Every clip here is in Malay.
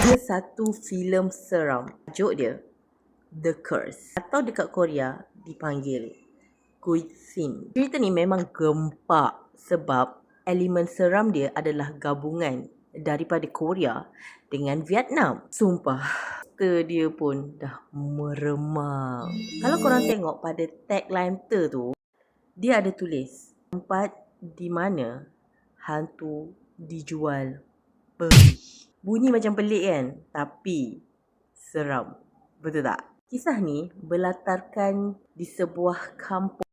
Dia satu filem seram. Tajuk dia The Curse, atau dekat Korea dipanggil Guisin. Cerita ni memang gempak sebab elemen seram dia adalah gabungan daripada Korea dengan Vietnam. Sumpah, dia pun dah meremang. Kalau korang tengok pada tagline tu, dia ada tulis tempat di mana hantu dijual beli. Bunyi macam pelik kan? Tapi seram. Betul tak? Kisah ni berlatarkan di sebuah kampung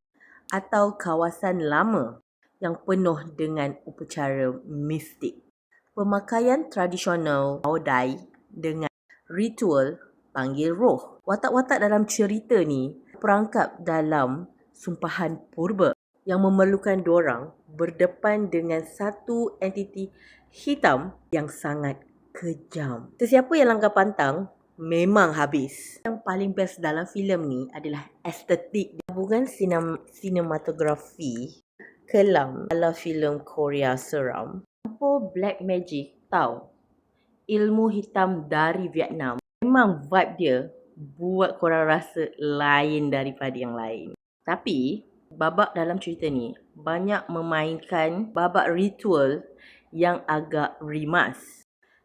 atau kawasan lama yang penuh dengan upacara mistik. Pemakaian tradisional Maodai dengan ritual panggil roh. Watak-watak dalam cerita ni perangkap dalam sumpahan purba yang memerlukan diorang berdepan dengan satu entiti hitam yang sangat kejam. Sesiapa yang langgar pantang memang habis. Yang paling best dalam filem ni adalah estetik. Gabungan sinematografi kelam ala filem Korea seram. Campur black magic, tahu, ilmu hitam dari Vietnam. Memang vibe dia buat korang rasa lain daripada yang lain. Tapi babak dalam cerita ni banyak memainkan babak ritual yang agak rimas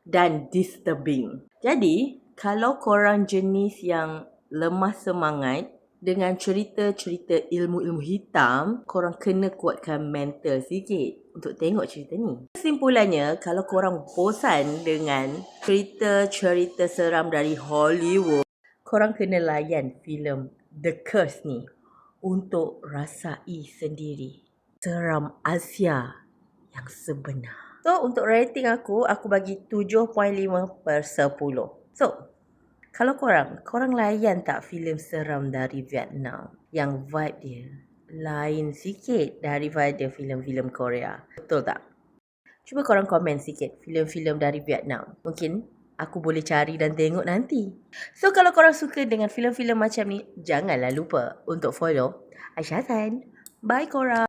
dan disturbing. Jadi kalau korang jenis yang lemah semangat dengan cerita-cerita ilmu-ilmu hitam, korang kena kuatkan mental sikit untuk tengok cerita ni. Kesimpulannya, kalau korang bosan dengan cerita-cerita seram dari Hollywood, korang kena layan filem The Curse ni untuk rasai sendiri seram Asia yang sebenar. So, untuk rating aku bagi 7.5/10. So, kalau korang layan tak filem seram dari Vietnam yang vibe dia lain sikit daripada filem-filem Korea? Betul tak? Cuba korang komen sikit filem-filem dari Vietnam. Mungkin aku boleh cari dan tengok nanti. So, kalau korang suka dengan filem-filem macam ni, janganlah lupa untuk follow Aisyah Tan. Bye korang.